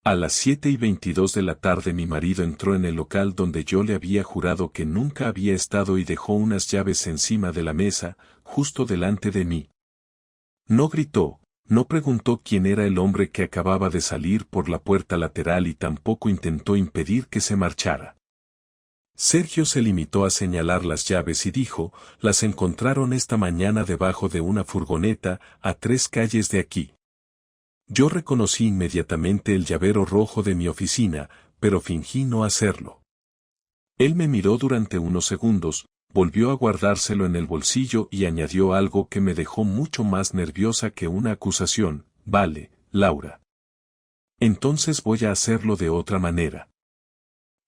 A las 7:22 de la tarde mi marido entró en el local donde yo le había jurado que nunca había estado y dejó unas llaves encima de la mesa, justo delante de mí. No gritó, no preguntó quién era el hombre que acababa de salir por la puerta lateral y tampoco intentó impedir que se marchara. Sergio se limitó a señalar las llaves y dijo, las encontraron esta mañana debajo de una furgoneta, a 3 calles de aquí. Yo reconocí inmediatamente el llavero rojo de mi oficina, pero fingí no hacerlo. Él me miró durante unos segundos, volvió a guardárselo en el bolsillo y añadió algo que me dejó mucho más nerviosa que una acusación, vale, Laura. Entonces voy a hacerlo de otra manera.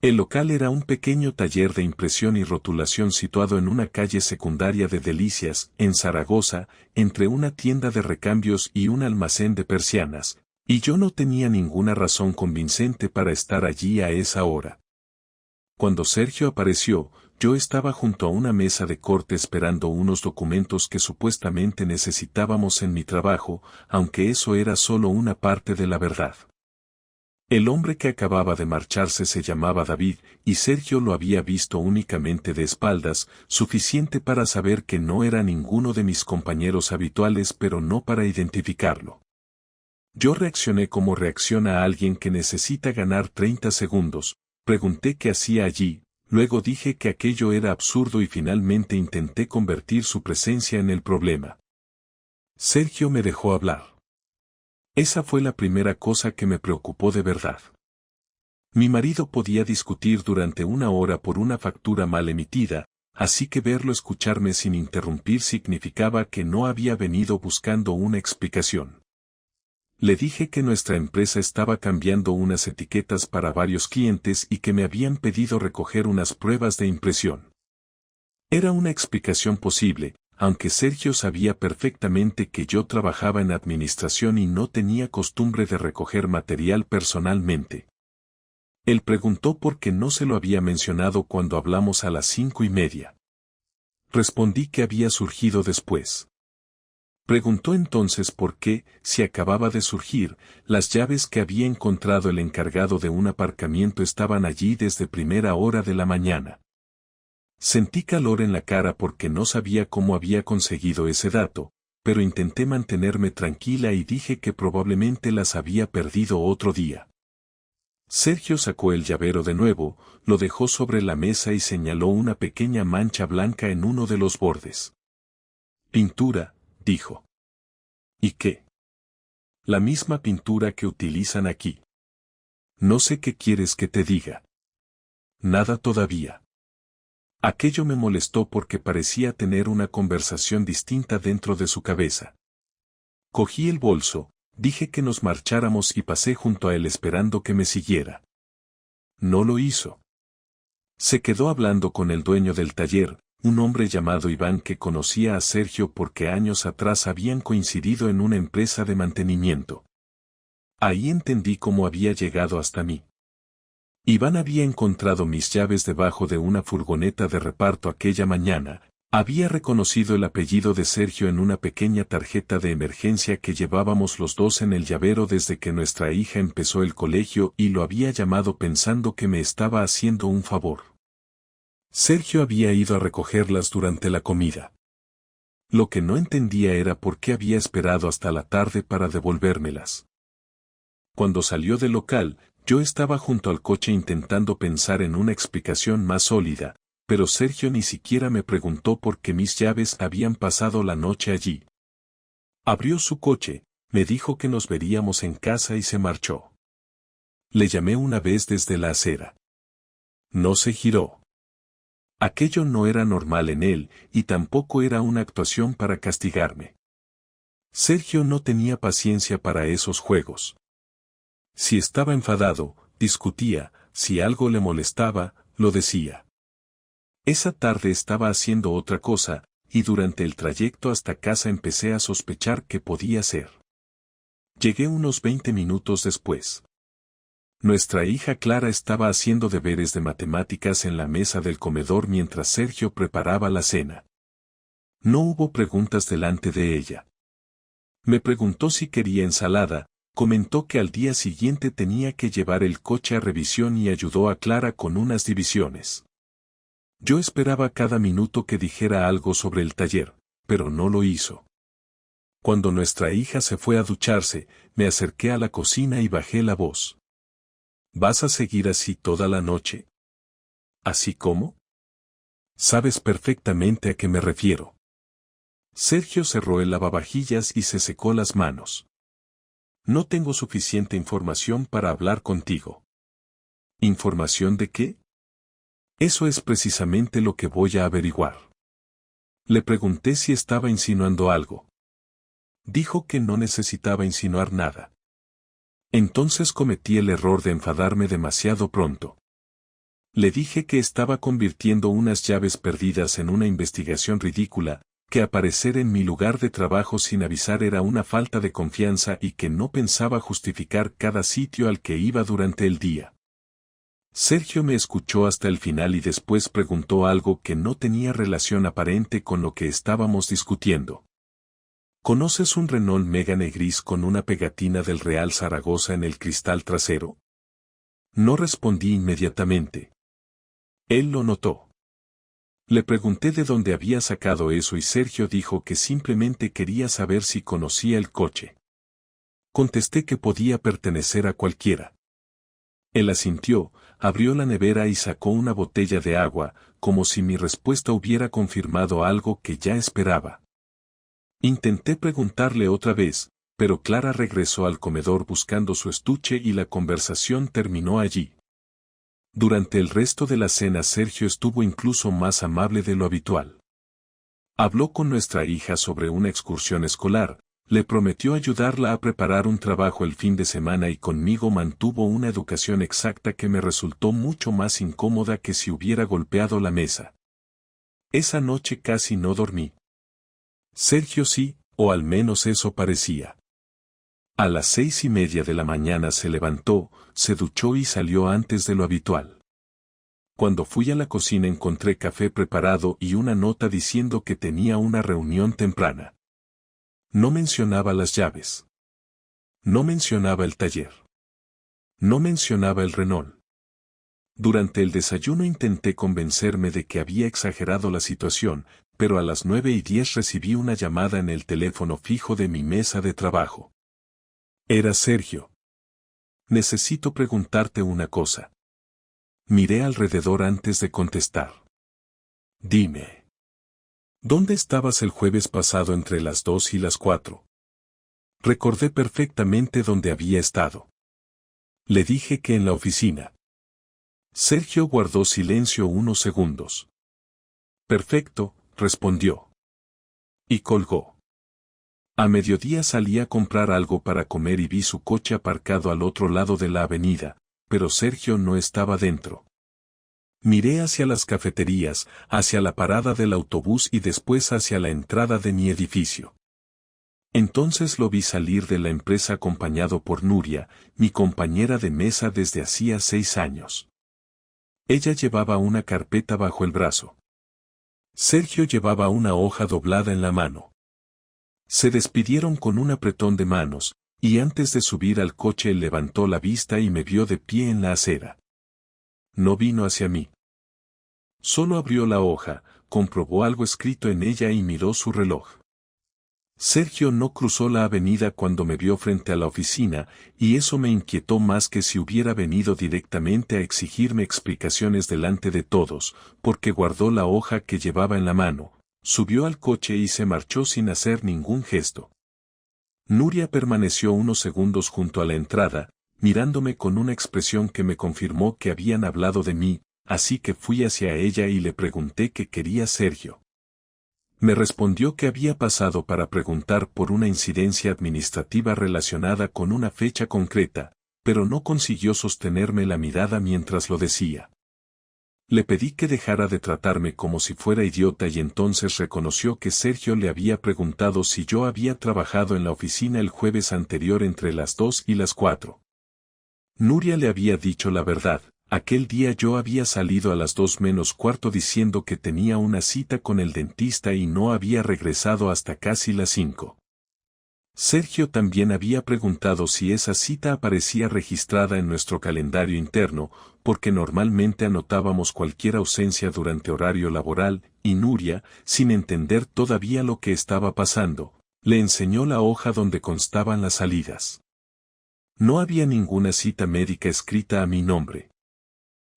El local era un pequeño taller de impresión y rotulación situado en una calle secundaria de Delicias, en Zaragoza, entre una tienda de recambios y un almacén de persianas, y yo no tenía ninguna razón convincente para estar allí a esa hora. Cuando Sergio apareció, yo estaba junto a una mesa de corte esperando unos documentos que supuestamente necesitábamos en mi trabajo, aunque eso era solo una parte de la verdad. El hombre que acababa de marcharse se llamaba David, y Sergio lo había visto únicamente de espaldas, suficiente para saber que no era ninguno de mis compañeros habituales pero no para identificarlo. Yo reaccioné como reacciona alguien que necesita ganar 30 segundos, pregunté qué hacía allí, luego dije que aquello era absurdo y finalmente intenté convertir su presencia en el problema. Sergio me dejó hablar. Esa fue la primera cosa que me preocupó de verdad. Mi marido podía discutir durante una hora por una factura mal emitida, así que verlo escucharme sin interrumpir significaba que no había venido buscando una explicación. Le dije que nuestra empresa estaba cambiando unas etiquetas para varios clientes y que me habían pedido recoger unas pruebas de impresión. Era una explicación posible, aunque Sergio sabía perfectamente que yo trabajaba en administración y no tenía costumbre de recoger material personalmente. Él preguntó por qué no se lo había mencionado cuando hablamos a las 5:30. Respondí que había surgido después. Preguntó entonces por qué, si acababa de surgir, las llaves que había encontrado el encargado de un aparcamiento estaban allí desde primera hora de la mañana. Sentí calor en la cara porque no sabía cómo había conseguido ese dato, pero intenté mantenerme tranquila y dije que probablemente las había perdido otro día. Sergio sacó el llavero de nuevo, lo dejó sobre la mesa y señaló una pequeña mancha blanca en uno de los bordes. Pintura, dijo. ¿Y qué? La misma pintura que utilizan aquí. No sé qué quieres que te diga. Nada todavía. Aquello me molestó porque parecía tener una conversación distinta dentro de su cabeza. Cogí el bolso, dije que nos marcháramos y pasé junto a él esperando que me siguiera. No lo hizo. Se quedó hablando con el dueño del taller, un hombre llamado Iván que conocía a Sergio porque años atrás habían coincidido en una empresa de mantenimiento. Ahí entendí cómo había llegado hasta mí. Iván había encontrado mis llaves debajo de una furgoneta de reparto aquella mañana, había reconocido el apellido de Sergio en una pequeña tarjeta de emergencia que llevábamos los dos en el llavero desde que nuestra hija empezó el colegio y lo había llamado pensando que me estaba haciendo un favor. Sergio había ido a recogerlas durante la comida. Lo que no entendía era por qué había esperado hasta la tarde para devolvérmelas. Cuando salió del local, yo estaba junto al coche intentando pensar en una explicación más sólida, pero Sergio ni siquiera me preguntó por qué mis llaves habían pasado la noche allí. Abrió su coche, me dijo que nos veríamos en casa y se marchó. Le llamé una vez desde la acera. No se giró. Aquello no era normal en él, y tampoco era una actuación para castigarme. Sergio no tenía paciencia para esos juegos. Si estaba enfadado, discutía, si algo le molestaba, lo decía. Esa tarde estaba haciendo otra cosa, y durante el trayecto hasta casa empecé a sospechar que podía ser. Llegué unos 20 minutos después. Nuestra hija Clara estaba haciendo deberes de matemáticas en la mesa del comedor mientras Sergio preparaba la cena. No hubo preguntas delante de ella. Me preguntó si quería ensalada, Comentó que al día siguiente tenía que llevar el coche a revisión y ayudó a Clara con unas divisiones. Yo esperaba cada minuto que dijera algo sobre el taller, pero no lo hizo. Cuando nuestra hija se fue a ducharse, me acerqué a la cocina y bajé la voz. ¿Vas a seguir así toda la noche? ¿Así cómo? Sabes perfectamente a qué me refiero. Sergio cerró el lavavajillas y se secó las manos. No tengo suficiente información para hablar contigo. ¿Información de qué? Eso es precisamente lo que voy a averiguar. Le pregunté si estaba insinuando algo. Dijo que no necesitaba insinuar nada. Entonces cometí el error de enfadarme demasiado pronto. Le dije que estaba convirtiendo unas llaves perdidas en una investigación ridícula, que aparecer en mi lugar de trabajo sin avisar era una falta de confianza y que no pensaba justificar cada sitio al que iba durante el día. Sergio me escuchó hasta el final y después preguntó algo que no tenía relación aparente con lo que estábamos discutiendo. ¿Conoces un Renault Megane gris con una pegatina del Real Zaragoza en el cristal trasero? No respondí inmediatamente. Él lo notó. Le pregunté de dónde había sacado eso y Sergio dijo que simplemente quería saber si conocía el coche. Contesté que podía pertenecer a cualquiera. Él asintió, abrió la nevera y sacó una botella de agua, como si mi respuesta hubiera confirmado algo que ya esperaba. Intenté preguntarle otra vez, pero Clara regresó al comedor buscando su estuche y la conversación terminó allí. Durante el resto de la cena Sergio estuvo incluso más amable de lo habitual. Habló con nuestra hija sobre una excursión escolar, le prometió ayudarla a preparar un trabajo el fin de semana y conmigo mantuvo una educación exacta que me resultó mucho más incómoda que si hubiera golpeado la mesa. Esa noche casi no dormí. Sergio sí, o al menos eso parecía. A las 6:30 de la mañana se levantó, se duchó y salió antes de lo habitual. Cuando fui a la cocina encontré café preparado y una nota diciendo que tenía una reunión temprana. No mencionaba las llaves. No mencionaba el taller. No mencionaba el Renault. Durante el desayuno intenté convencerme de que había exagerado la situación, pero a las 9:10 recibí una llamada en el teléfono fijo de mi mesa de trabajo. Era Sergio. Necesito preguntarte una cosa. Miré alrededor antes de contestar. Dime. ¿Dónde estabas el jueves pasado entre las 2 y las 4? Recordé perfectamente dónde había estado. Le dije que en la oficina. Sergio guardó silencio unos segundos. Perfecto, respondió. Y colgó. A mediodía salí a comprar algo para comer y vi su coche aparcado al otro lado de la avenida, pero Sergio no estaba dentro. Miré hacia las cafeterías, hacia la parada del autobús y después hacia la entrada de mi edificio. Entonces lo vi salir de la empresa acompañado por Nuria, mi compañera de mesa desde hacía 6 años. Ella llevaba una carpeta bajo el brazo. Sergio llevaba una hoja doblada en la mano. Se despidieron con un apretón de manos, y antes de subir al coche él levantó la vista y me vio de pie en la acera. No vino hacia mí. Solo abrió la hoja, comprobó algo escrito en ella y miró su reloj. Sergio no cruzó la avenida cuando me vio frente a la oficina, y eso me inquietó más que si hubiera venido directamente a exigirme explicaciones delante de todos, porque guardó la hoja que llevaba en la mano, subió al coche y se marchó sin hacer ningún gesto. Nuria permaneció unos segundos junto a la entrada, mirándome con una expresión que me confirmó que habían hablado de mí, así que fui hacia ella y le pregunté qué quería Sergio. Me respondió que había pasado para preguntar por una incidencia administrativa relacionada con una fecha concreta, pero no consiguió sostenerme la mirada mientras lo decía. Le pedí que dejara de tratarme como si fuera idiota y entonces reconoció que Sergio le había preguntado si yo había trabajado en la oficina el jueves anterior entre las 2 y las 4. Nuria le había dicho la verdad. Aquel día yo había salido a las 2:45 diciendo que tenía una cita con el dentista y no había regresado hasta casi las 5. Sergio también había preguntado si esa cita aparecía registrada en nuestro calendario interno, porque normalmente anotábamos cualquier ausencia durante horario laboral, y Nuria, sin entender todavía lo que estaba pasando, le enseñó la hoja donde constaban las salidas. No había ninguna cita médica escrita a mi nombre.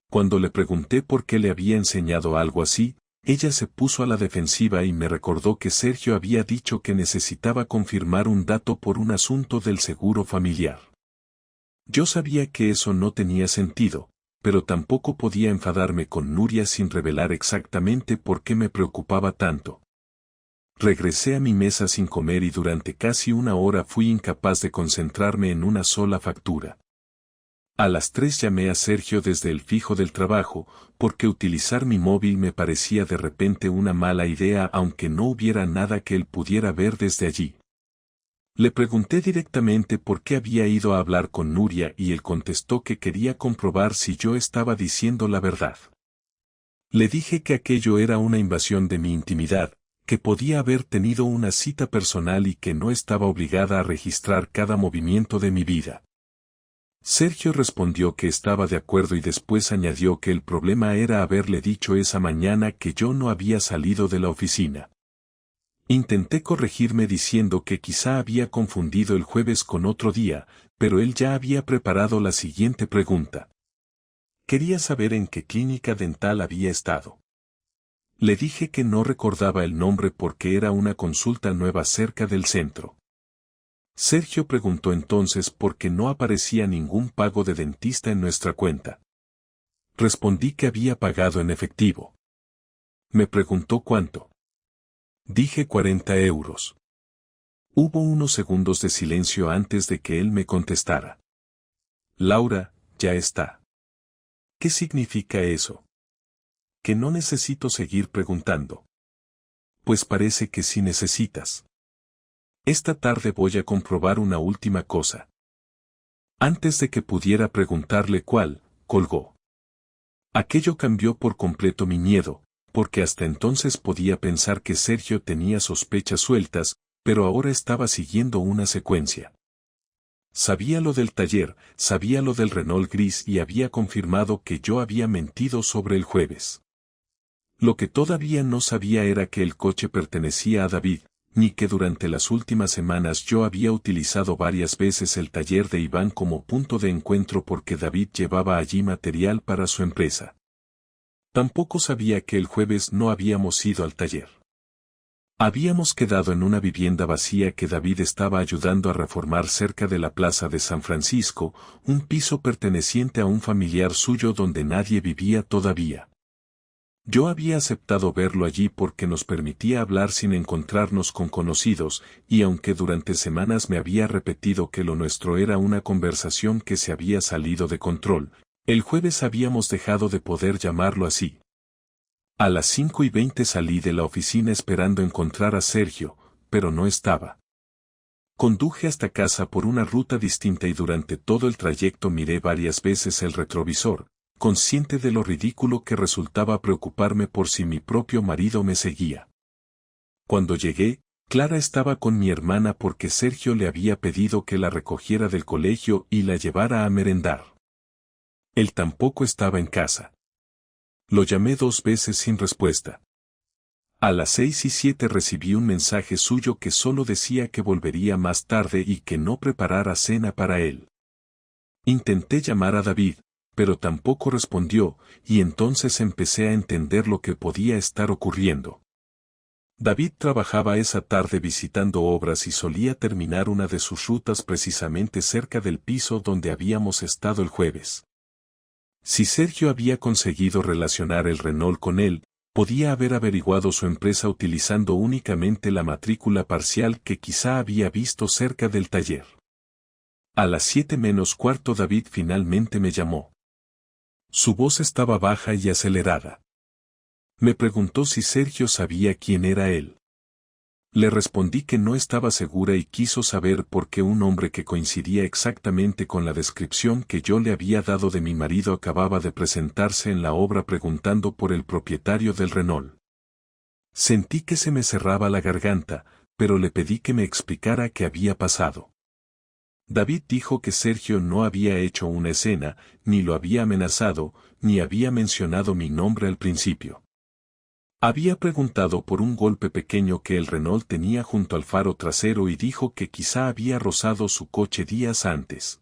Cuando le pregunté por qué le había enseñado algo así, ella se puso a la defensiva y me recordó que Sergio había dicho que necesitaba confirmar un dato por un asunto del seguro familiar. Yo sabía que eso no tenía sentido, pero tampoco podía enfadarme con Nuria sin revelar exactamente por qué me preocupaba tanto. Regresé a mi mesa sin comer y durante casi una hora fui incapaz de concentrarme en una sola factura. A las 3 llamé a Sergio desde el fijo del trabajo, porque utilizar mi móvil me parecía de repente una mala idea aunque no hubiera nada que él pudiera ver desde allí. Le pregunté directamente por qué había ido a hablar con Nuria y él contestó que quería comprobar si yo estaba diciendo la verdad. Le dije que aquello era una invasión de mi intimidad, que podía haber tenido una cita personal y que no estaba obligada a registrar cada movimiento de mi vida. Sergio respondió que estaba de acuerdo y después añadió que el problema era haberle dicho esa mañana que yo no había salido de la oficina. Intenté corregirme diciendo que quizá había confundido el jueves con otro día, pero él ya había preparado la siguiente pregunta. Quería saber en qué clínica dental había estado. Le dije que no recordaba el nombre porque era una consulta nueva cerca del centro. Sergio preguntó entonces por qué no aparecía ningún pago de dentista en nuestra cuenta. Respondí que había pagado en efectivo. Me preguntó cuánto. Dije 40 euros. Hubo unos segundos de silencio antes de que él me contestara. Laura, ya está. ¿Qué significa eso? Que no necesito seguir preguntando. Pues parece que sí necesitas. Esta tarde voy a comprobar una última cosa. Antes de que pudiera preguntarle cuál, colgó. Aquello cambió por completo mi miedo, porque hasta entonces podía pensar que Sergio tenía sospechas sueltas, pero ahora estaba siguiendo una secuencia. Sabía lo del taller, sabía lo del Renault gris y había confirmado que yo había mentido sobre el jueves. Lo que todavía no sabía era que el coche pertenecía a David, ni que durante las últimas semanas yo había utilizado varias veces el taller de Iván como punto de encuentro porque David llevaba allí material para su empresa. Tampoco sabía que el jueves no habíamos ido al taller. Habíamos quedado en una vivienda vacía que David estaba ayudando a reformar cerca de la Plaza de San Francisco, un piso perteneciente a un familiar suyo donde nadie vivía todavía. Yo había aceptado verlo allí porque nos permitía hablar sin encontrarnos con conocidos, y aunque durante semanas me había repetido que lo nuestro era una conversación que se había salido de control, el jueves habíamos dejado de poder llamarlo así. A las 5:20 salí de la oficina esperando encontrar a Sergio, pero no estaba. Conduje hasta casa por una ruta distinta y durante todo el trayecto miré varias veces el retrovisor, consciente de lo ridículo que resultaba preocuparme por si mi propio marido me seguía. Cuando llegué, Clara estaba con mi hermana porque Sergio le había pedido que la recogiera del colegio y la llevara a merendar. Él tampoco estaba en casa. Lo llamé 2 veces sin respuesta. A las 6:07 recibí un mensaje suyo que solo decía que volvería más tarde y que no preparara cena para él. Intenté llamar a David, pero tampoco respondió, y entonces empecé a entender lo que podía estar ocurriendo. David trabajaba esa tarde visitando obras y solía terminar una de sus rutas precisamente cerca del piso donde habíamos estado el jueves. Si Sergio había conseguido relacionar el Renault con él, podía haber averiguado su empresa utilizando únicamente la matrícula parcial que quizá había visto cerca del taller. A las 7:15 David finalmente me llamó. Su voz estaba baja y acelerada. Me preguntó si Sergio sabía quién era él. Le respondí que no estaba segura y quiso saber por qué un hombre que coincidía exactamente con la descripción que yo le había dado de mi marido acababa de presentarse en la obra preguntando por el propietario del Renault. Sentí que se me cerraba la garganta, pero le pedí que me explicara qué había pasado. David dijo que Sergio no había hecho una escena, ni lo había amenazado, ni había mencionado mi nombre al principio. Había preguntado por un golpe pequeño que el Renault tenía junto al faro trasero y dijo que quizá había rozado su coche días antes.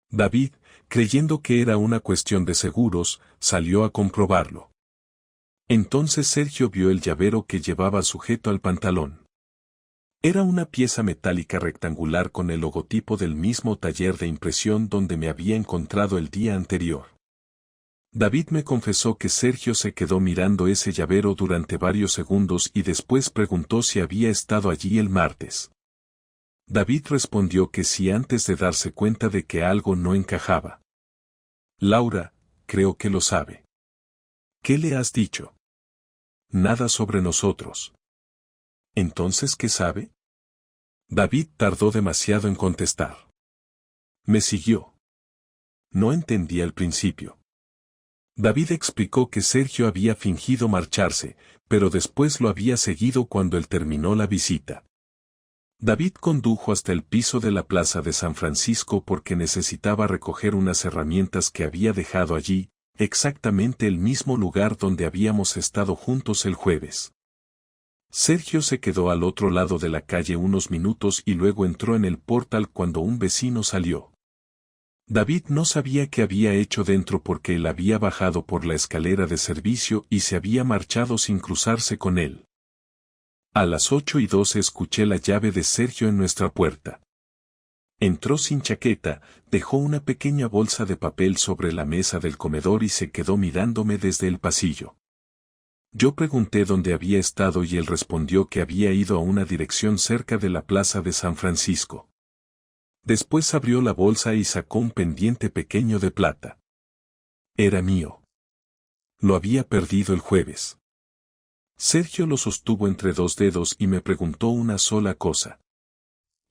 David, creyendo que era una cuestión de seguros, salió a comprobarlo. Entonces Sergio vio el llavero que llevaba sujeto al pantalón. Era una pieza metálica rectangular con el logotipo del mismo taller de impresión donde me había encontrado el día anterior. David me confesó que Sergio se quedó mirando ese llavero durante varios segundos y después preguntó si había estado allí el martes. David respondió que sí antes de darse cuenta de que algo no encajaba. Laura, creo que lo sabe. ¿Qué le has dicho? Nada sobre nosotros. ¿Entonces qué sabe? David tardó demasiado en contestar. Me siguió. No entendí al principio. David explicó que Sergio había fingido marcharse, pero después lo había seguido cuando él terminó la visita. David condujo hasta el piso de la plaza de San Francisco porque necesitaba recoger unas herramientas que había dejado allí, exactamente el mismo lugar donde habíamos estado juntos el jueves. Sergio se quedó al otro lado de la calle unos minutos y luego entró en el portal cuando un vecino salió. David no sabía qué había hecho dentro porque él había bajado por la escalera de servicio y se había marchado sin cruzarse con él. A las 8:12 escuché la llave de Sergio en nuestra puerta. Entró sin chaqueta, dejó una pequeña bolsa de papel sobre la mesa del comedor y se quedó mirándome desde el pasillo. Yo pregunté dónde había estado y él respondió que había ido a una dirección cerca de la plaza de San Francisco. Después abrió la bolsa y sacó un pendiente pequeño de plata. Era mío. Lo había perdido el jueves. Sergio lo sostuvo entre dos dedos y me preguntó una sola cosa.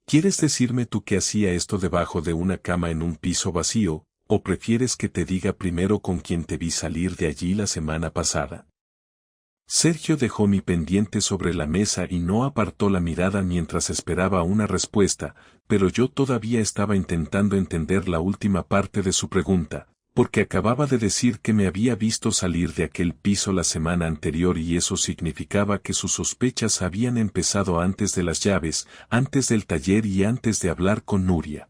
¿Quieres decirme tú que hacía esto debajo de una cama en un piso vacío, o prefieres que te diga primero con quién te vi salir de allí la semana pasada? Sergio dejó mi pendiente sobre la mesa y no apartó la mirada mientras esperaba una respuesta, pero yo todavía estaba intentando entender la última parte de su pregunta, porque acababa de decir que me había visto salir de aquel piso la semana anterior y eso significaba que sus sospechas habían empezado antes de las llaves, antes del taller y antes de hablar con Nuria.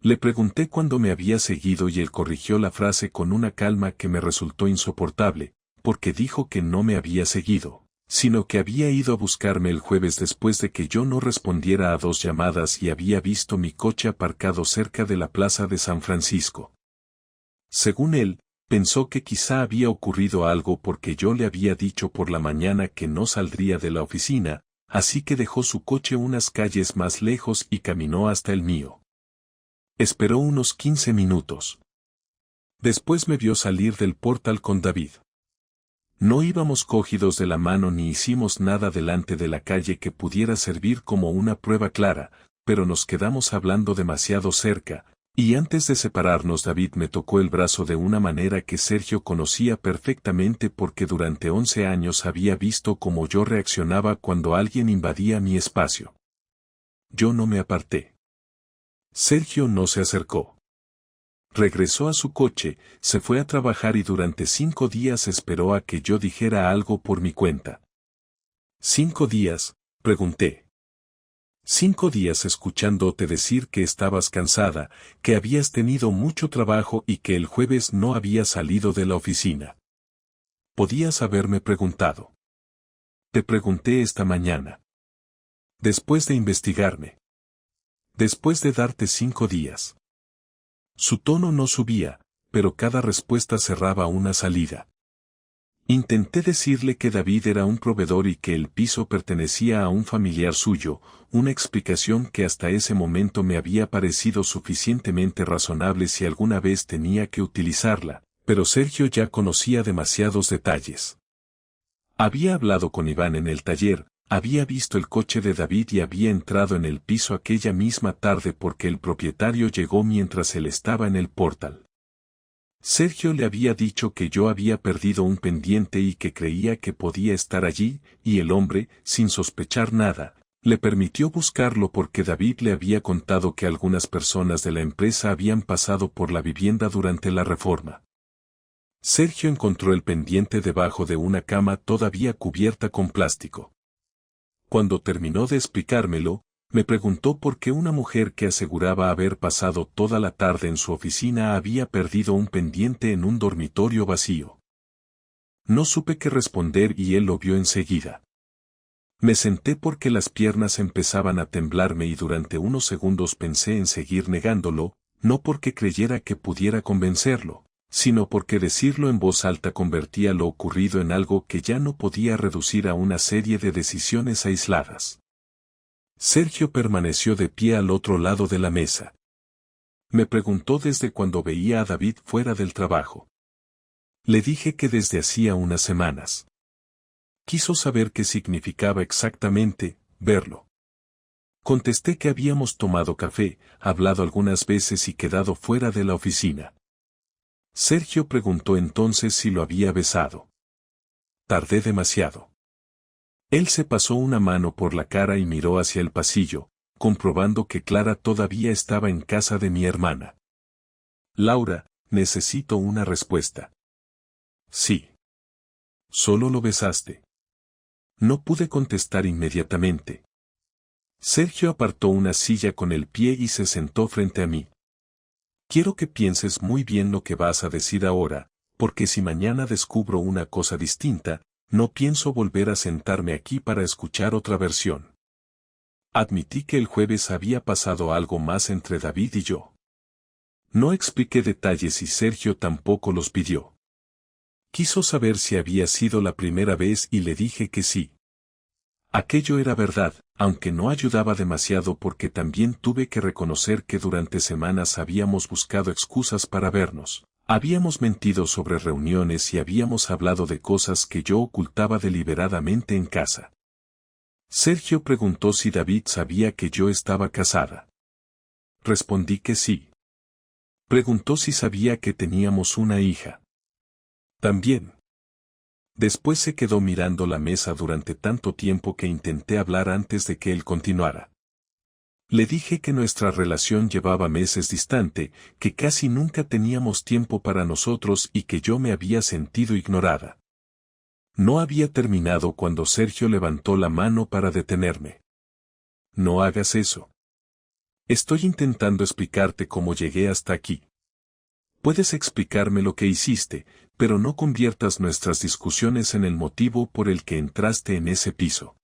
Le pregunté cuándo me había seguido y él corrigió la frase con una calma que me resultó insoportable, porque dijo que no me había seguido, sino que había ido a buscarme el jueves después de que yo no respondiera a 2 llamadas y había visto mi coche aparcado cerca de la plaza de San Francisco. Según él, pensó que quizá había ocurrido algo porque yo le había dicho por la mañana que no saldría de la oficina, así que dejó su coche unas calles más lejos y caminó hasta el mío. Esperó unos 15 minutos. Después me vio salir del portal con David. No íbamos cogidos de la mano ni hicimos nada delante de la calle que pudiera servir como una prueba clara, pero nos quedamos hablando demasiado cerca, y antes de separarnos David me tocó el brazo de una manera que Sergio conocía perfectamente porque durante 11 años había visto cómo yo reaccionaba cuando alguien invadía mi espacio. Yo no me aparté. Sergio no se acercó. Regresó a su coche, se fue a trabajar y durante 5 días esperó a que yo dijera algo por mi cuenta. ¿5 días? Pregunté. 5 días escuchándote decir que estabas cansada, que habías tenido mucho trabajo y que el jueves no habías salido de la oficina. Podías haberme preguntado. Te pregunté esta mañana. Después de investigarme. Después de darte 5 días. Su tono no subía, pero cada respuesta cerraba una salida. Intenté decirle que David era un proveedor y que el piso pertenecía a un familiar suyo, una explicación que hasta ese momento me había parecido suficientemente razonable si alguna vez tenía que utilizarla, pero Sergio ya conocía demasiados detalles. Había hablado con Iván en el taller, había visto el coche de David y había entrado en el piso aquella misma tarde porque el propietario llegó mientras él estaba en el portal. Sergio le había dicho que yo había perdido un pendiente y que creía que podía estar allí, y el hombre, sin sospechar nada, Le permitió buscarlo porque David le había contado que algunas personas de la empresa habían pasado por la vivienda durante la reforma. Sergio encontró el pendiente debajo de una cama todavía cubierta con plástico. Cuando terminó de explicármelo, me preguntó por qué una mujer que aseguraba haber pasado toda la tarde en su oficina había perdido un pendiente en un dormitorio vacío. No supe qué responder y él lo vio enseguida. Me senté porque las piernas empezaban a temblarme y durante unos segundos pensé en seguir negándolo, no porque creyera que pudiera convencerlo, sino porque decirlo en voz alta convertía lo ocurrido en algo que ya no podía reducir a una serie de decisiones aisladas. Sergio permaneció de pie al otro lado de la mesa. Me preguntó desde cuando veía a David fuera del trabajo. Le dije que desde hacía unas semanas. Quiso saber qué significaba exactamente verlo. Contesté que habíamos tomado café, hablado algunas veces y quedado fuera de la oficina. Sergio preguntó entonces si lo había besado. Tardé demasiado. Él se pasó una mano por la cara y miró hacia el pasillo, comprobando que Clara todavía estaba en casa de mi hermana. Laura, necesito una respuesta. Sí. ¿Solo lo besaste? No pude contestar inmediatamente. Sergio apartó una silla con el pie y se sentó frente a mí. Quiero que pienses muy bien lo que vas a decir ahora, porque si mañana descubro una cosa distinta, no pienso volver a sentarme aquí para escuchar otra versión. Admití que el jueves había pasado algo más entre David y yo. No expliqué detalles y Sergio tampoco los pidió. Quiso saber si había sido la primera vez y le dije que sí. Aquello era verdad, aunque no ayudaba demasiado porque también tuve que reconocer que durante semanas habíamos buscado excusas para vernos. Habíamos mentido sobre reuniones y habíamos hablado de cosas que yo ocultaba deliberadamente en casa. Sergio preguntó si David sabía que yo estaba casada. Respondí que sí. Preguntó si sabía que teníamos una hija. También. Después se quedó mirando la mesa durante tanto tiempo que intenté hablar antes de que él continuara. Le dije que nuestra relación llevaba meses distante, que casi nunca teníamos tiempo para nosotros y que yo me había sentido ignorada. No había terminado cuando Sergio levantó la mano para detenerme. No hagas eso. Estoy intentando explicarte cómo llegué hasta aquí. Puedes explicarme lo que hiciste, pero no conviertas nuestras discusiones en el motivo por el que entraste en ese piso.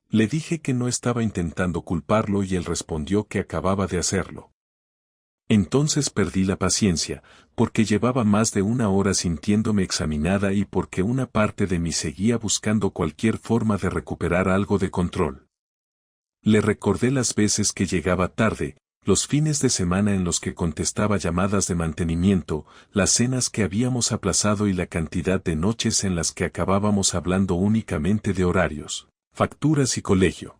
Le dije que no estaba intentando culparlo y él respondió que acababa de hacerlo. Entonces perdí la paciencia, porque llevaba más de una hora sintiéndome examinada y porque una parte de mí seguía buscando cualquier forma de recuperar algo de control. Le recordé las veces que llegaba tarde, los fines de semana en los que contestaba llamadas de mantenimiento, las cenas que habíamos aplazado y la cantidad de noches en las que acabábamos hablando únicamente de horarios, facturas y colegio.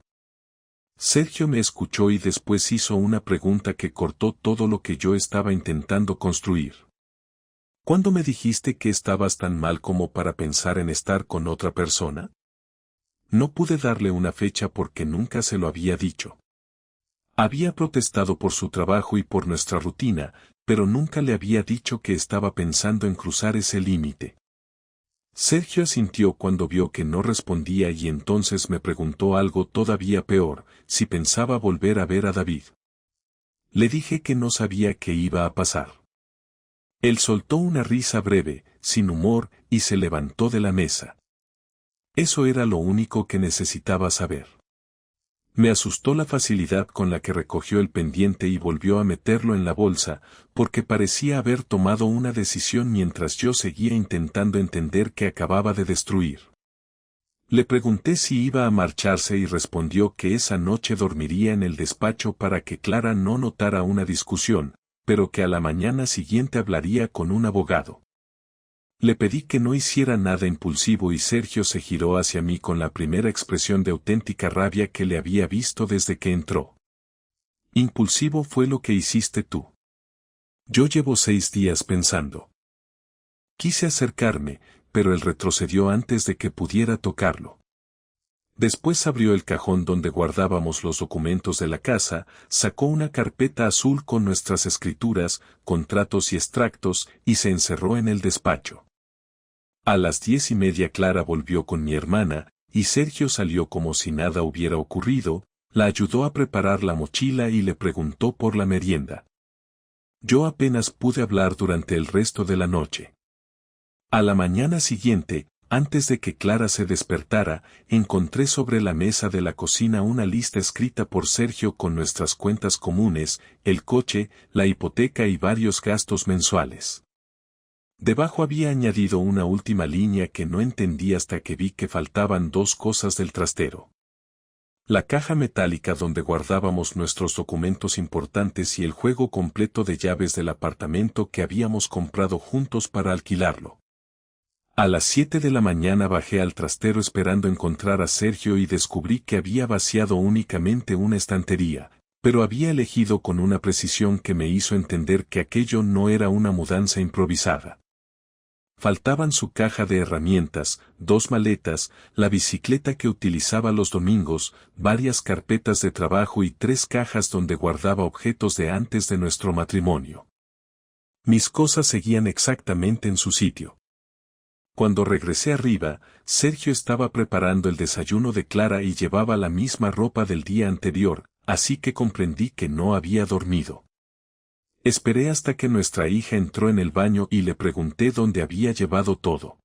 Sergio me escuchó y después hizo una pregunta que cortó todo lo que yo estaba intentando construir. ¿Cuándo me dijiste que estabas tan mal como para pensar en estar con otra persona? No pude darle una fecha porque nunca se lo había dicho. Había protestado por su trabajo y por nuestra rutina, pero nunca le había dicho que estaba pensando en cruzar ese límite. Sergio asintió cuando vio que no respondía y entonces me preguntó algo todavía peor, si pensaba volver a ver a David. Le dije que no sabía qué iba a pasar. Él soltó una risa breve, sin humor, y se levantó de la mesa. Eso era lo único que necesitaba saber. Me asustó la facilidad con la que recogió el pendiente y volvió a meterlo en la bolsa, porque parecía haber tomado una decisión mientras yo seguía intentando entender qué acababa de destruir. Le pregunté si iba a marcharse y respondió que esa noche dormiría en el despacho para que Clara no notara una discusión, pero que a la mañana siguiente hablaría con un abogado. Le pedí que no hiciera nada impulsivo y Sergio se giró hacia mí con la primera expresión de auténtica rabia que le había visto desde que entró. Impulsivo fue lo que hiciste tú. Yo llevo 6 días pensando. Quise acercarme, pero él retrocedió antes de que pudiera tocarlo. Después abrió el cajón donde guardábamos los documentos de la casa, sacó una carpeta azul con nuestras escrituras, contratos y extractos, y se encerró en el despacho. A las 10:30 Clara volvió con mi hermana, y Sergio salió como si nada hubiera ocurrido, la ayudó a preparar la mochila y le preguntó por la merienda. Yo apenas pude hablar durante el resto de la noche. A la mañana siguiente, antes de que Clara se despertara, encontré sobre la mesa de la cocina una lista escrita por Sergio con nuestras cuentas comunes, el coche, la hipoteca y varios gastos mensuales. Debajo había añadido una última línea que no entendí hasta que vi que faltaban dos cosas del trastero. La caja metálica donde guardábamos nuestros documentos importantes y el juego completo de llaves del apartamento que habíamos comprado juntos para alquilarlo. A las 7 de la mañana bajé al trastero esperando encontrar a Sergio y descubrí que había vaciado únicamente una estantería, pero había elegido con una precisión que me hizo entender que aquello no era una mudanza improvisada. Faltaban su caja de herramientas, 2 maletas, la bicicleta que utilizaba los domingos, varias carpetas de trabajo y 3 cajas donde guardaba objetos de antes de nuestro matrimonio. Mis cosas seguían exactamente en su sitio. Cuando regresé arriba, Sergio estaba preparando el desayuno de Clara y llevaba la misma ropa del día anterior, así que comprendí que no había dormido. Esperé hasta que nuestra hija entró en el baño y le pregunté dónde había llevado todo.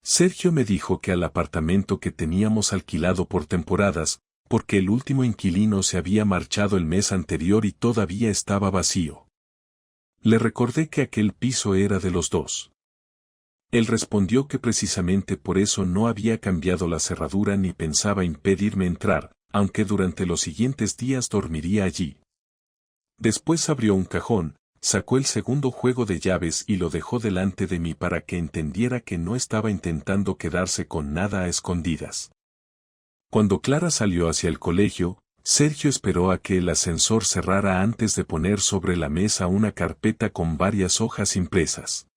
Sergio me dijo que al apartamento que teníamos alquilado por temporadas, porque el último inquilino se había marchado el mes anterior y todavía estaba vacío. Le recordé que aquel piso era de los dos. Él respondió que precisamente por eso no había cambiado la cerradura ni pensaba impedirme entrar, aunque durante los siguientes días dormiría allí. Después abrió un cajón, sacó el segundo juego de llaves y lo dejó delante de mí para que entendiera que no estaba intentando quedarse con nada a escondidas. Cuando Clara salió hacia el colegio, Sergio esperó a que el ascensor cerrara antes de poner sobre la mesa una carpeta con varias hojas impresas.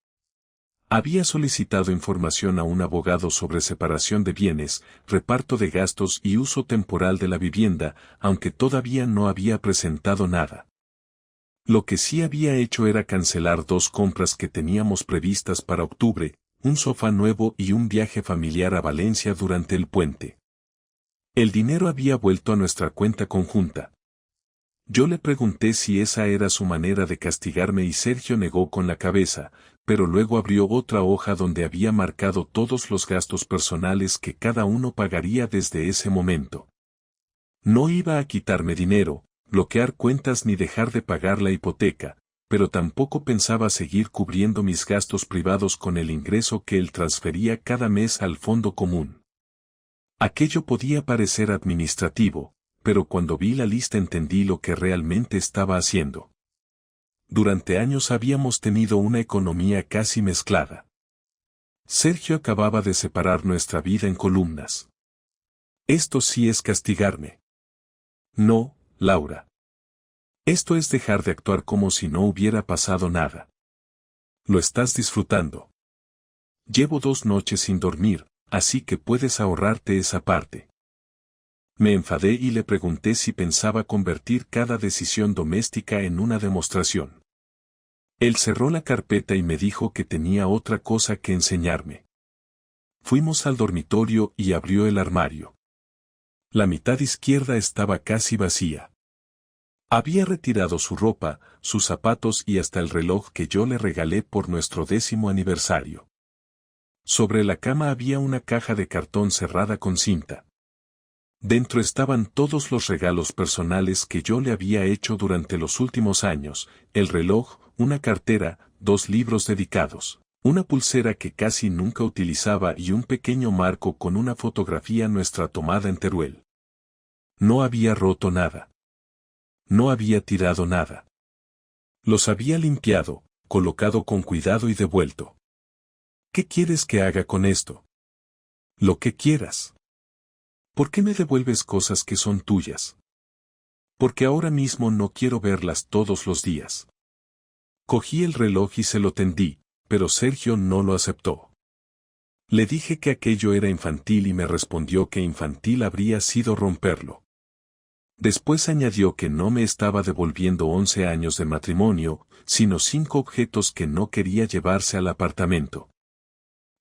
Había solicitado información a un abogado sobre separación de bienes, reparto de gastos y uso temporal de la vivienda, aunque todavía no había presentado nada. Lo que sí había hecho era cancelar 2 compras que teníamos previstas para octubre, un sofá nuevo y un viaje familiar a Valencia durante el puente. El dinero había vuelto a nuestra cuenta conjunta. Yo le pregunté si esa era su manera de castigarme y Sergio negó con la cabeza, pero luego abrió otra hoja donde había marcado todos los gastos personales que cada uno pagaría desde ese momento. No iba a quitarme dinero, bloquear cuentas ni dejar de pagar la hipoteca, pero tampoco pensaba seguir cubriendo mis gastos privados con el ingreso que él transfería cada mes al fondo común. Aquello podía parecer administrativo, pero cuando vi la lista entendí lo que realmente estaba haciendo. Durante años habíamos tenido una economía casi mezclada. Sergio acababa de separar nuestra vida en columnas. Esto sí es castigarme. No, Laura. Esto es dejar de actuar como si no hubiera pasado nada. Lo estás disfrutando. Llevo 2 noches sin dormir, así que puedes ahorrarte esa parte. Me enfadé y le pregunté si pensaba convertir cada decisión doméstica en una demostración. Él cerró la carpeta y me dijo que tenía otra cosa que enseñarme. Fuimos al dormitorio y abrió el armario. La mitad izquierda estaba casi vacía. Había retirado su ropa, sus zapatos y hasta el reloj que yo le regalé por nuestro 10º aniversario. Sobre la cama había una caja de cartón cerrada con cinta. Dentro estaban todos los regalos personales que yo le había hecho durante los últimos años, el reloj, una cartera, 2 libros dedicados, una pulsera que casi nunca utilizaba y un pequeño marco con una fotografía nuestra tomada en Teruel. No había roto nada. No había tirado nada. Los había limpiado, colocado con cuidado y devuelto. ¿Qué quieres que haga con esto? Lo que quieras. ¿Por qué me devuelves cosas que son tuyas? Porque ahora mismo no quiero verlas todos los días. Cogí el reloj y se lo tendí, pero Sergio no lo aceptó. Le dije que aquello era infantil y me respondió que infantil habría sido romperlo. Después añadió que no me estaba devolviendo 11 años de matrimonio, sino 5 objetos que no quería llevarse al apartamento.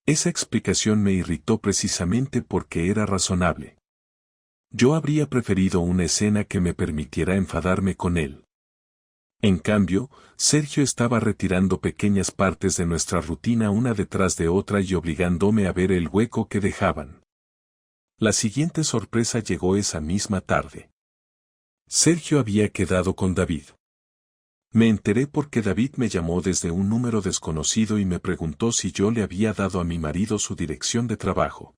Esa explicación me irritó precisamente porque era razonable. Yo habría preferido una escena que me permitiera enfadarme con él. En cambio, Sergio estaba retirando pequeñas partes de nuestra rutina una detrás de otra y obligándome a ver el hueco que dejaban. La siguiente sorpresa llegó esa misma tarde. Sergio había quedado con David. Me enteré porque David me llamó desde un número desconocido y me preguntó si yo le había dado a mi marido su dirección de trabajo.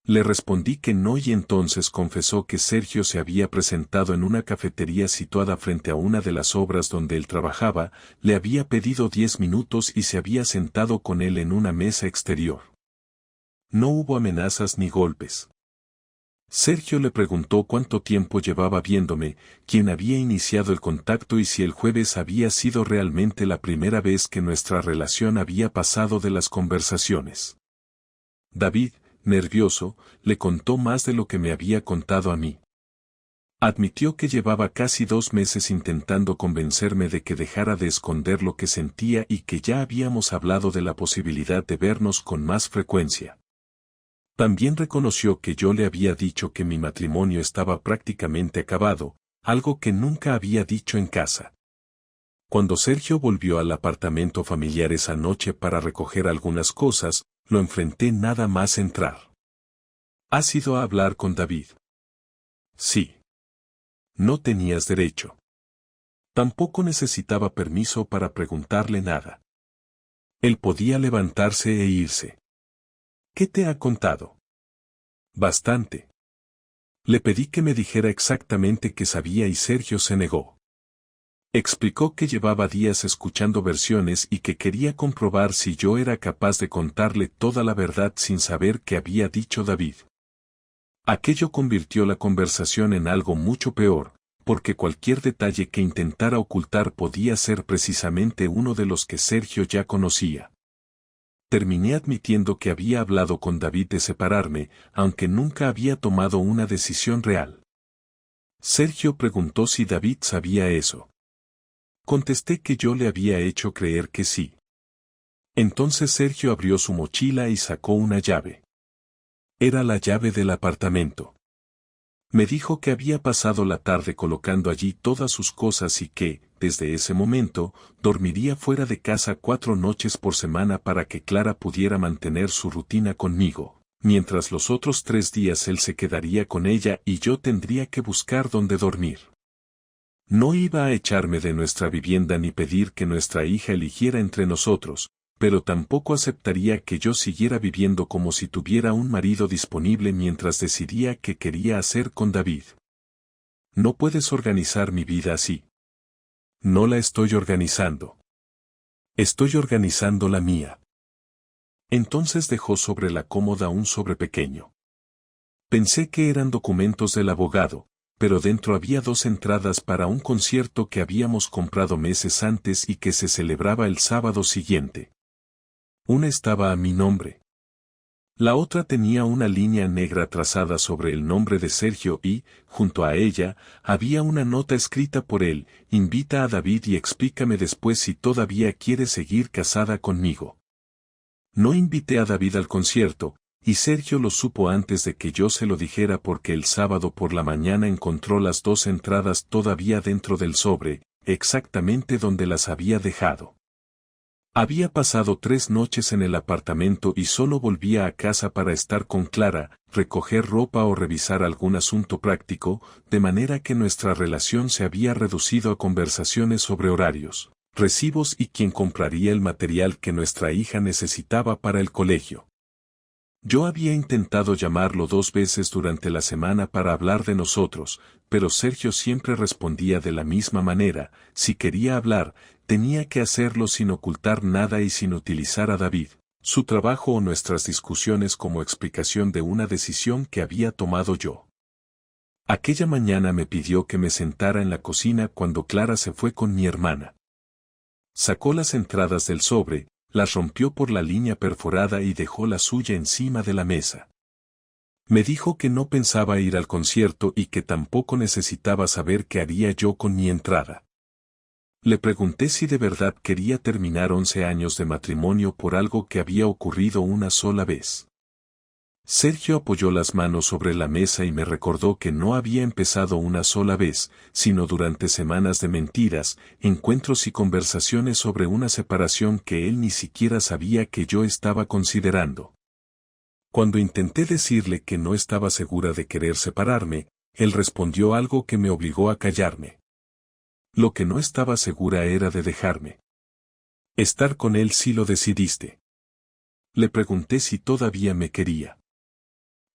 Le respondí que no y entonces confesó que Sergio se había presentado en una cafetería situada frente a una de las obras donde él trabajaba, le había pedido 10 minutos y se había sentado con él en una mesa exterior. No hubo amenazas ni golpes. Sergio le preguntó cuánto tiempo llevaba viéndome, quién había iniciado el contacto y si el jueves había sido realmente la primera vez que nuestra relación había pasado de las conversaciones. David, nervioso, le contó más de lo que me había contado a mí. Admitió que llevaba casi 2 meses intentando convencerme de que dejara de esconder lo que sentía y que ya habíamos hablado de la posibilidad de vernos con más frecuencia. También reconoció que yo le había dicho que mi matrimonio estaba prácticamente acabado, algo que nunca había dicho en casa. Cuando Sergio volvió al apartamento familiar esa noche para recoger algunas cosas, lo enfrenté nada más entrar. ¿Has ido a hablar con David? Sí. No tenías derecho. Tampoco necesitaba permiso para preguntarle nada. Él podía levantarse e irse. ¿Qué te ha contado? Bastante. Le pedí que me dijera exactamente qué sabía y Sergio se negó. Explicó que llevaba días escuchando versiones y que quería comprobar si yo era capaz de contarle toda la verdad sin saber qué había dicho David. Aquello convirtió la conversación en algo mucho peor, porque cualquier detalle que intentara ocultar podía ser precisamente uno de los que Sergio ya conocía. Terminé admitiendo que había hablado con David de separarme, aunque nunca había tomado una decisión real. Sergio preguntó si David sabía eso. Contesté que yo le había hecho creer que sí. Entonces Sergio abrió su mochila y sacó una llave. Era la llave del apartamento. Me dijo que había pasado la tarde colocando allí todas sus cosas y que, desde ese momento, dormiría fuera de casa 4 noches por semana para que Clara pudiera mantener su rutina conmigo, mientras los otros 3 días él se quedaría con ella y yo tendría que buscar dónde dormir. No iba a echarme de nuestra vivienda ni pedir que nuestra hija eligiera entre nosotros, pero tampoco aceptaría que yo siguiera viviendo como si tuviera un marido disponible mientras decidía qué quería hacer con David. No puedes organizar mi vida así. No la estoy organizando. Estoy organizando la mía. Entonces dejó sobre la cómoda un sobre pequeño. Pensé que eran documentos del abogado, pero dentro había 2 entradas para un concierto que habíamos comprado meses antes y que se celebraba el sábado siguiente. Una estaba a mi nombre. La otra tenía una línea negra trazada sobre el nombre de Sergio y, junto a ella, había una nota escrita por él: invita a David y explícame después si todavía quiere seguir casada conmigo. No invité a David al concierto, y Sergio lo supo antes de que yo se lo dijera porque el sábado por la mañana encontró las 2 entradas todavía dentro del sobre, exactamente donde las había dejado. Había pasado 3 noches en el apartamento y solo volvía a casa para estar con Clara, recoger ropa o revisar algún asunto práctico, de manera que nuestra relación se había reducido a conversaciones sobre horarios, recibos y quién compraría el material que nuestra hija necesitaba para el colegio. Yo había intentado llamarlo 2 veces durante la semana para hablar de nosotros, pero Sergio siempre respondía de la misma manera: si quería hablar, tenía que hacerlo sin ocultar nada y sin utilizar a David, su trabajo o nuestras discusiones como explicación de una decisión que había tomado yo. Aquella mañana me pidió que me sentara en la cocina cuando Clara se fue con mi hermana. Sacó las entradas del sobre, las rompió por la línea perforada y dejó la suya encima de la mesa. Me dijo que no pensaba ir al concierto y que tampoco necesitaba saber qué haría yo con mi entrada. Le pregunté si de verdad quería terminar 11 años de matrimonio por algo que había ocurrido una sola vez. Sergio apoyó las manos sobre la mesa y me recordó que no había empezado una sola vez, sino durante semanas de mentiras, encuentros y conversaciones sobre una separación que él ni siquiera sabía que yo estaba considerando. Cuando intenté decirle que no estaba segura de querer separarme, él respondió algo que me obligó a callarme. Lo que no estaba segura era de dejarme. Estar con él si lo decidiste. Le pregunté si todavía me quería.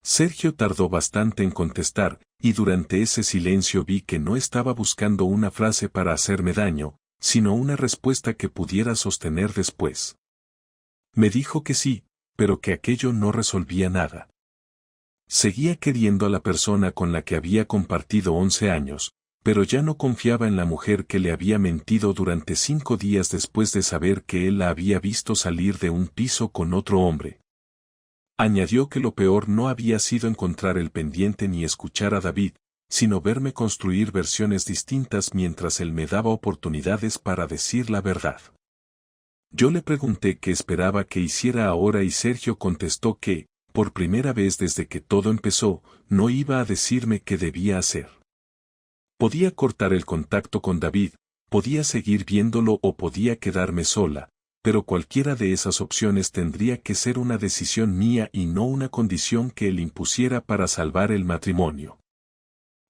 Sergio tardó bastante en contestar, y durante ese silencio vi que no estaba buscando una frase para hacerme daño, sino una respuesta que pudiera sostener después. Me dijo que sí, pero que aquello no resolvía nada. Seguía queriendo a la persona con la que había compartido 11 años, pero ya no confiaba en la mujer que le había mentido durante 5 días después de saber que él la había visto salir de un piso con otro hombre. Añadió que lo peor no había sido encontrar el pendiente ni escuchar a David, sino verme construir versiones distintas mientras él me daba oportunidades para decir la verdad. Yo le pregunté qué esperaba que hiciera ahora y Sergio contestó que, por primera vez desde que todo empezó, no iba a decirme qué debía hacer. Podía cortar el contacto con David, podía seguir viéndolo o podía quedarme sola, pero cualquiera de esas opciones tendría que ser una decisión mía y no una condición que él impusiera para salvar el matrimonio.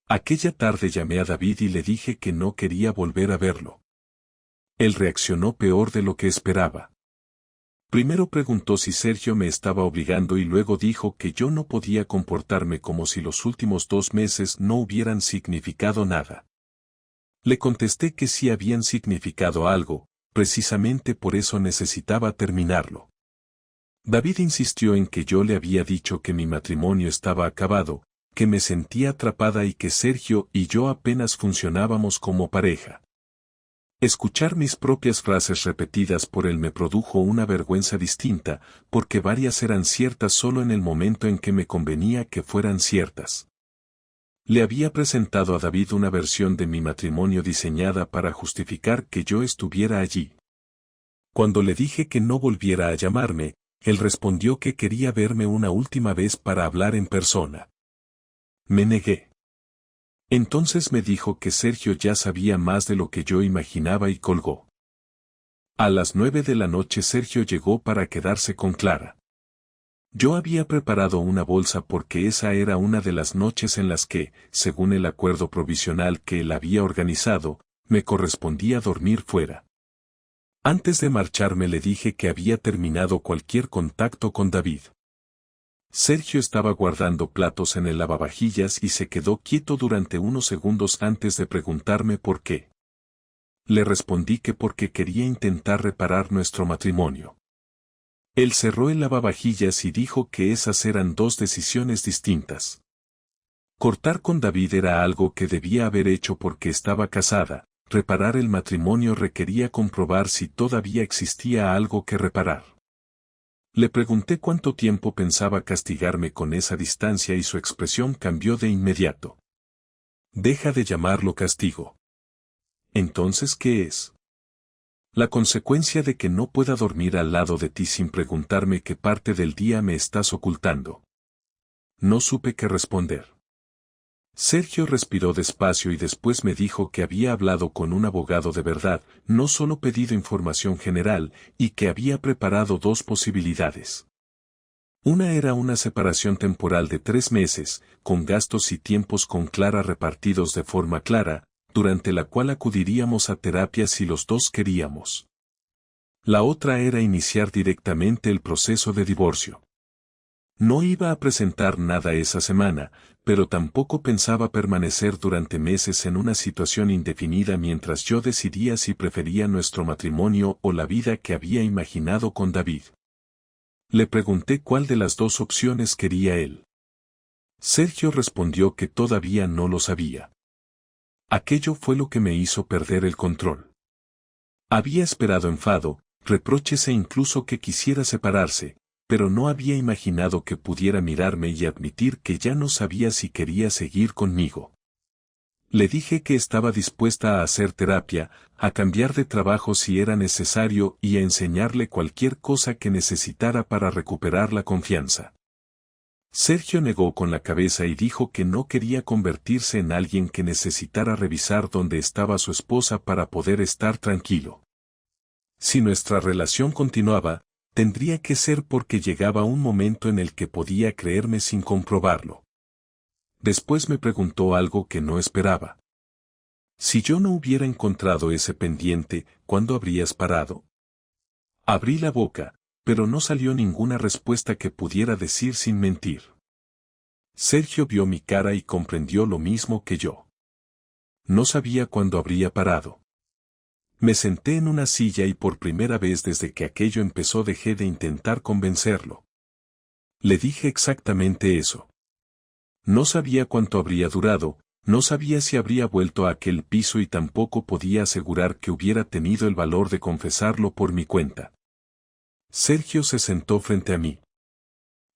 Aquella tarde llamé a David y le dije que no quería volver a verlo. Él reaccionó peor de lo que esperaba. Primero preguntó si Sergio me estaba obligando y luego dijo que yo no podía comportarme como si los últimos 2 meses no hubieran significado nada. Le contesté que sí habían significado algo, precisamente por eso necesitaba terminarlo. David insistió en que yo le había dicho que mi matrimonio estaba acabado, que me sentía atrapada y que Sergio y yo apenas funcionábamos como pareja. Escuchar mis propias frases repetidas por él me produjo una vergüenza distinta, porque varias eran ciertas solo en el momento en que me convenía que fueran ciertas. Le había presentado a David una versión de mi matrimonio diseñada para justificar que yo estuviera allí. Cuando le dije que no volviera a llamarme, él respondió que quería verme una última vez para hablar en persona. Me negué. Entonces me dijo que Sergio ya sabía más de lo que yo imaginaba y colgó. A las 9 de la noche Sergio llegó para quedarse con Clara. Yo había preparado una bolsa porque esa era una de las noches en las que, según el acuerdo provisional que él había organizado, me correspondía dormir fuera. Antes de marcharme le dije que había terminado cualquier contacto con David. Sergio estaba guardando platos en el lavavajillas y se quedó quieto durante unos segundos antes de preguntarme por qué. Le respondí que porque quería intentar reparar nuestro matrimonio. Él cerró el lavavajillas y dijo que esas eran 2 decisiones distintas. Cortar con David era algo que debía haber hecho porque estaba casada, reparar el matrimonio requería comprobar si todavía existía algo que reparar. Le pregunté cuánto tiempo pensaba castigarme con esa distancia y su expresión cambió de inmediato. Deja de llamarlo castigo. ¿Entonces qué es? La consecuencia de que no pueda dormir al lado de ti sin preguntarme qué parte del día me estás ocultando. No supe qué responder. Sergio respiró despacio y después me dijo que había hablado con un abogado de verdad, no solo pedido información general, y que había preparado 2 posibilidades. Una era una separación temporal de 3 meses, con gastos y tiempos con Clara repartidos de forma clara, durante la cual acudiríamos a terapia si los 2 queríamos. La otra era iniciar directamente el proceso de divorcio. No iba a presentar nada esa semana, pero tampoco pensaba permanecer durante meses en una situación indefinida mientras yo decidía si prefería nuestro matrimonio o la vida que había imaginado con David. Le pregunté cuál de las 2 opciones quería él. Sergio respondió que todavía no lo sabía. Aquello fue lo que me hizo perder el control. Había esperado enfado, reproches e incluso que quisiera separarse, pero no había imaginado que pudiera mirarme y admitir que ya no sabía si quería seguir conmigo. Le dije que estaba dispuesta a hacer terapia, a cambiar de trabajo si era necesario y a enseñarle cualquier cosa que necesitara para recuperar la confianza. Sergio negó con la cabeza y dijo que no quería convertirse en alguien que necesitara revisar dónde estaba su esposa para poder estar tranquilo. Si nuestra relación continuaba, tendría que ser porque llegaba un momento en el que podía creerme sin comprobarlo. Después me preguntó algo que no esperaba. Si yo no hubiera encontrado ese pendiente, ¿cuándo habrías parado? Abrí la boca, pero no salió ninguna respuesta que pudiera decir sin mentir. Sergio vio mi cara y comprendió lo mismo que yo. No sabía cuándo habría parado. Me senté en una silla y por primera vez desde que aquello empezó dejé de intentar convencerlo. Le dije exactamente eso. No sabía cuánto habría durado, no sabía si habría vuelto a aquel piso y tampoco podía asegurar que hubiera tenido el valor de confesarlo por mi cuenta. Sergio se sentó frente a mí.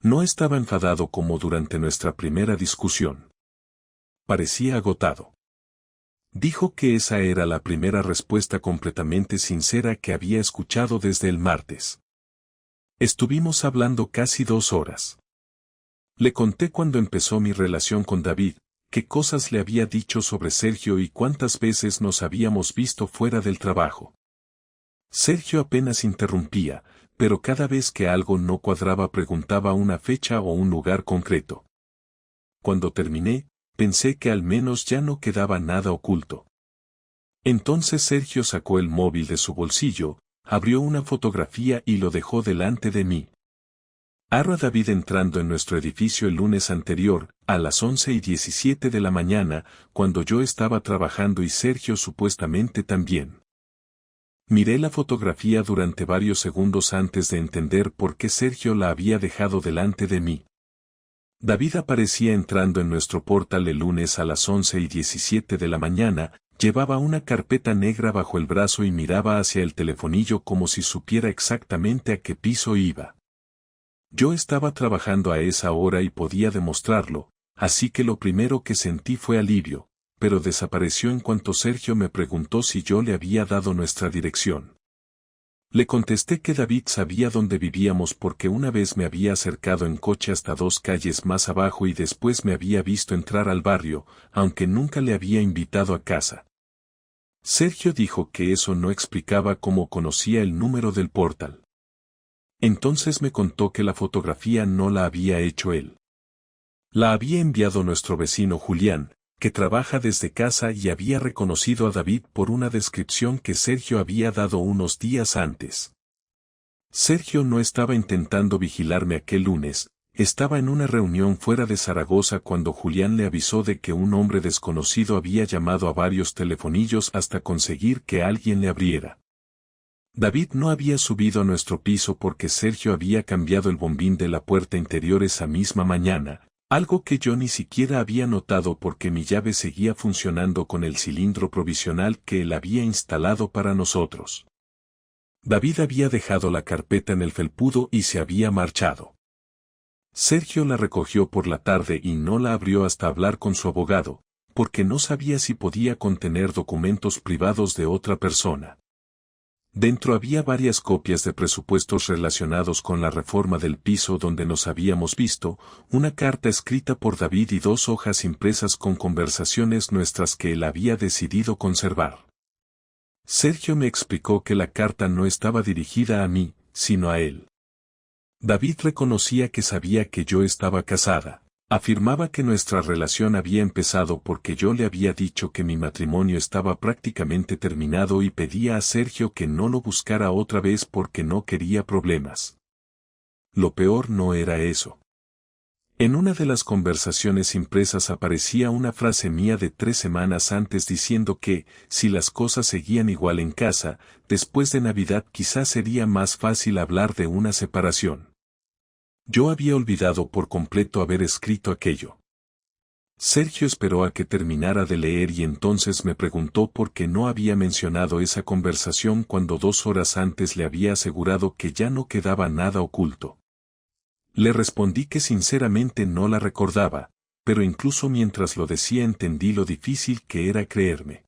No estaba enfadado como durante nuestra primera discusión. Parecía agotado. Dijo que esa era la primera respuesta completamente sincera que había escuchado desde el martes. Estuvimos hablando casi 2 horas. Le conté cuando empezó mi relación con David, qué cosas le había dicho sobre Sergio y cuántas veces nos habíamos visto fuera del trabajo. Sergio apenas interrumpía, pero cada vez que algo no cuadraba preguntaba una fecha o un lugar concreto. Cuando terminé, pensé que al menos ya no quedaba nada oculto. Entonces Sergio sacó el móvil de su bolsillo, abrió una fotografía y lo dejó delante de mí. Arra David entrando en nuestro edificio el lunes anterior, a las 11:17 de la mañana, cuando yo estaba trabajando y Sergio supuestamente también. Miré la fotografía durante varios segundos antes de entender por qué Sergio la había dejado delante de mí. David aparecía entrando en nuestro portal el lunes a las 11:17 de la mañana, llevaba una carpeta negra bajo el brazo y miraba hacia el telefonillo como si supiera exactamente a qué piso iba. Yo estaba trabajando a esa hora y podía demostrarlo, así que lo primero que sentí fue alivio, pero desapareció en cuanto Sergio me preguntó si yo le había dado nuestra dirección. Le contesté que David sabía dónde vivíamos porque una vez me había acercado en coche hasta 2 calles más abajo y después me había visto entrar al barrio, aunque nunca le había invitado a casa. Sergio dijo que eso no explicaba cómo conocía el número del portal. Entonces me contó que la fotografía no la había hecho él. La había enviado nuestro vecino Julián, que trabaja desde casa y había reconocido a David por una descripción que Sergio había dado unos días antes. Sergio no estaba intentando vigilarme aquel lunes, estaba en una reunión fuera de Zaragoza cuando Julián le avisó de que un hombre desconocido había llamado a varios telefonillos hasta conseguir que alguien le abriera. David no había subido a nuestro piso porque Sergio había cambiado el bombín de la puerta interior esa misma mañana, algo que yo ni siquiera había notado porque mi llave seguía funcionando con el cilindro provisional que él había instalado para nosotros. David había dejado la carpeta en el felpudo y se había marchado. Sergio la recogió por la tarde y no la abrió hasta hablar con su abogado, porque no sabía si podía contener documentos privados de otra persona. Dentro había varias copias de presupuestos relacionados con la reforma del piso donde nos habíamos visto, una carta escrita por David y 2 hojas impresas con conversaciones nuestras que él había decidido conservar. Sergio me explicó que la carta no estaba dirigida a mí, sino a él. David reconocía que sabía que yo estaba casada. Afirmaba que nuestra relación había empezado porque yo le había dicho que mi matrimonio estaba prácticamente terminado y pedía a Sergio que no lo buscara otra vez porque no quería problemas. Lo peor no era eso. En una de las conversaciones impresas aparecía una frase mía de 3 semanas antes diciendo que, si las cosas seguían igual en casa, después de Navidad quizás sería más fácil hablar de una separación. Yo había olvidado por completo haber escrito aquello. Sergio esperó a que terminara de leer y entonces me preguntó por qué no había mencionado esa conversación cuando 2 horas antes le había asegurado que ya no quedaba nada oculto. Le respondí que sinceramente no la recordaba, pero incluso mientras lo decía entendí lo difícil que era creerme.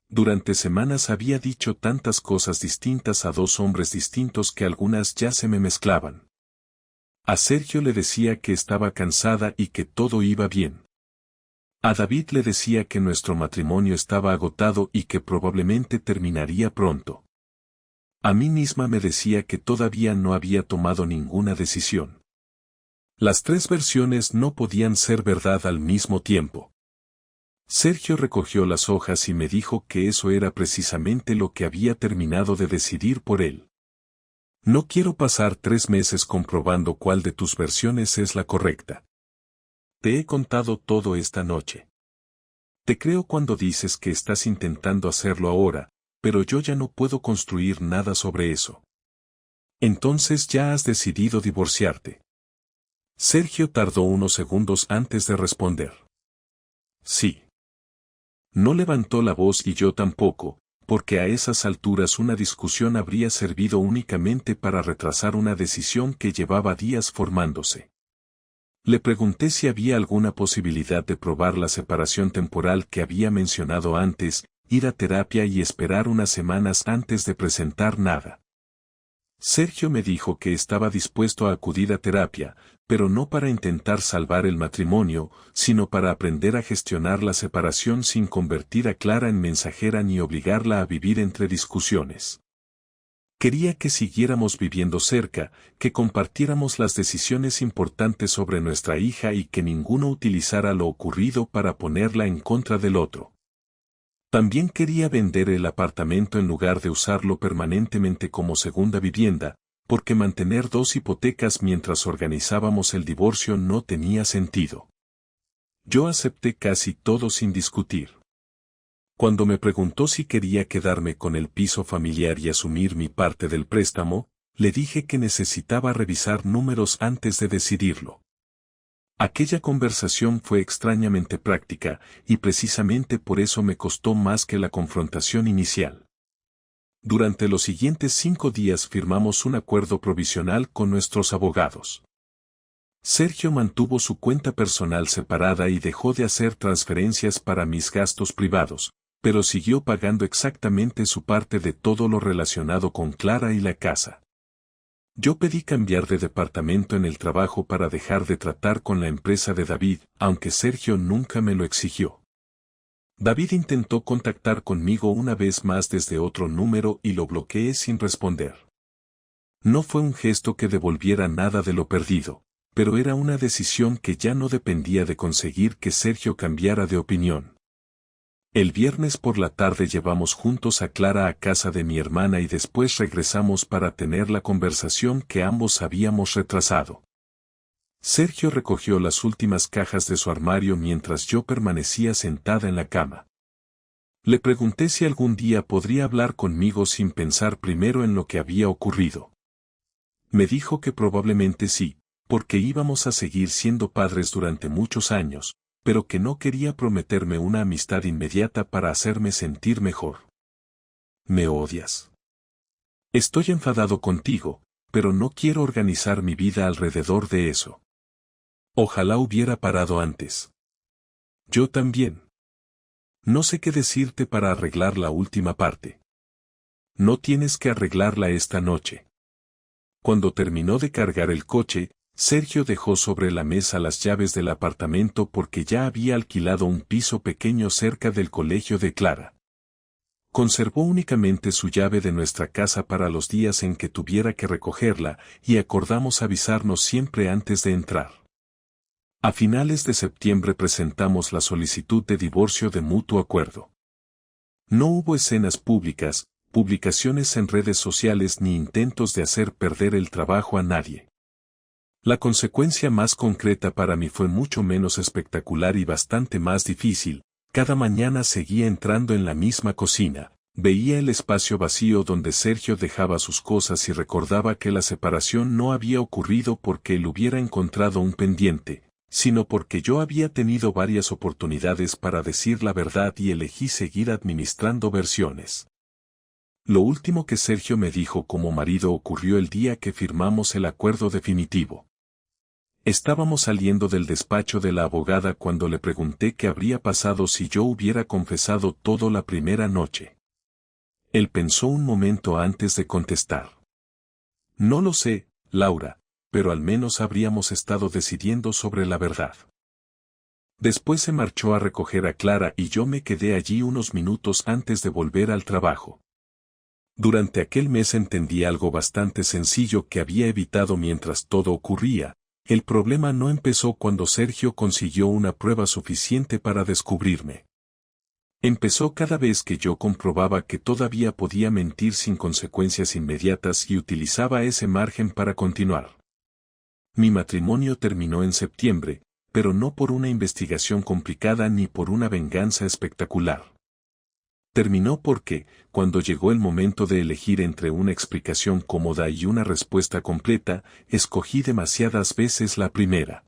Durante semanas había dicho tantas cosas distintas a 2 hombres distintos que algunas ya se me mezclaban. A Sergio le decía que estaba cansada y que todo iba bien. A David le decía que nuestro matrimonio estaba agotado y que probablemente terminaría pronto. A mí misma me decía que todavía no había tomado ninguna decisión. Las 3 versiones no podían ser verdad al mismo tiempo. Sergio recogió las hojas y me dijo que eso era precisamente lo que había terminado de decidir por él. No quiero pasar 3 meses comprobando cuál de tus versiones es la correcta. Te he contado todo esta noche. Te creo cuando dices que estás intentando hacerlo ahora, pero yo ya no puedo construir nada sobre eso. Entonces ya has decidido divorciarte. Sergio tardó unos segundos antes de responder. Sí. No levantó la voz y yo tampoco, porque a esas alturas una discusión habría servido únicamente para retrasar una decisión que llevaba días formándose. Le pregunté si había alguna posibilidad de probar la separación temporal que había mencionado antes, ir a terapia y esperar unas semanas antes de presentar nada. Sergio me dijo que estaba dispuesto a acudir a terapia, pero no para intentar salvar el matrimonio, sino para aprender a gestionar la separación sin convertir a Clara en mensajera ni obligarla a vivir entre discusiones. Quería que siguiéramos viviendo cerca, que compartiéramos las decisiones importantes sobre nuestra hija y que ninguno utilizara lo ocurrido para ponerla en contra del otro. También quería vender el apartamento en lugar de usarlo permanentemente como segunda vivienda, porque mantener 2 hipotecas mientras organizábamos el divorcio no tenía sentido. Yo acepté casi todo sin discutir. Cuando me preguntó si quería quedarme con el piso familiar y asumir mi parte del préstamo, le dije que necesitaba revisar números antes de decidirlo. Aquella conversación fue extrañamente práctica, y precisamente por eso me costó más que la confrontación inicial. Durante los siguientes 5 días firmamos un acuerdo provisional con nuestros abogados. Sergio mantuvo su cuenta personal separada y dejó de hacer transferencias para mis gastos privados, pero siguió pagando exactamente su parte de todo lo relacionado con Clara y la casa. Yo pedí cambiar de departamento en el trabajo para dejar de tratar con la empresa de David, aunque Sergio nunca me lo exigió. David intentó contactar conmigo una vez más desde otro número y lo bloqueé sin responder. No fue un gesto que devolviera nada de lo perdido, pero era una decisión que ya no dependía de conseguir que Sergio cambiara de opinión. El viernes por la tarde llevamos juntos a Clara a casa de mi hermana y después regresamos para tener la conversación que ambos habíamos retrasado. Sergio recogió las últimas cajas de su armario mientras yo permanecía sentada en la cama. Le pregunté si algún día podría hablar conmigo sin pensar primero en lo que había ocurrido. Me dijo que probablemente sí, porque íbamos a seguir siendo padres durante muchos años, pero que no quería prometerme una amistad inmediata para hacerme sentir mejor. ¿Me odias? Estoy enfadado contigo, pero no quiero organizar mi vida alrededor de eso. Ojalá hubiera parado antes. Yo también. No sé qué decirte para arreglar la última parte. No tienes que arreglarla esta noche. Cuando terminó de cargar el coche, Sergio dejó sobre la mesa las llaves del apartamento porque ya había alquilado un piso pequeño cerca del colegio de Clara. Conservó únicamente su llave de nuestra casa para los días en que tuviera que recogerla y acordamos avisarnos siempre antes de entrar. A finales de septiembre presentamos la solicitud de divorcio de mutuo acuerdo. No hubo escenas públicas, publicaciones en redes sociales ni intentos de hacer perder el trabajo a nadie. La consecuencia más concreta para mí fue mucho menos espectacular y bastante más difícil. Cada mañana seguía entrando en la misma cocina, veía el espacio vacío donde Sergio dejaba sus cosas y recordaba que la separación no había ocurrido porque él hubiera encontrado un pendiente, sino porque yo había tenido varias oportunidades para decir la verdad y elegí seguir administrando versiones. Lo último que Sergio me dijo como marido ocurrió el día que firmamos el acuerdo definitivo. Estábamos saliendo del despacho de la abogada cuando le pregunté qué habría pasado si yo hubiera confesado todo la primera noche. Él pensó un momento antes de contestar. No lo sé, Laura, pero al menos habríamos estado decidiendo sobre la verdad. Después se marchó a recoger a Clara y yo me quedé allí unos minutos antes de volver al trabajo. Durante aquel mes entendí algo bastante sencillo que había evitado mientras todo ocurría. El problema no empezó cuando Sergio consiguió una prueba suficiente para descubrirme. Empezó cada vez que yo comprobaba que todavía podía mentir sin consecuencias inmediatas y utilizaba ese margen para continuar. Mi matrimonio terminó en septiembre, pero no por una investigación complicada ni por una venganza espectacular. Terminó porque, cuando llegó el momento de elegir entre una explicación cómoda y una respuesta completa, escogí demasiadas veces la primera.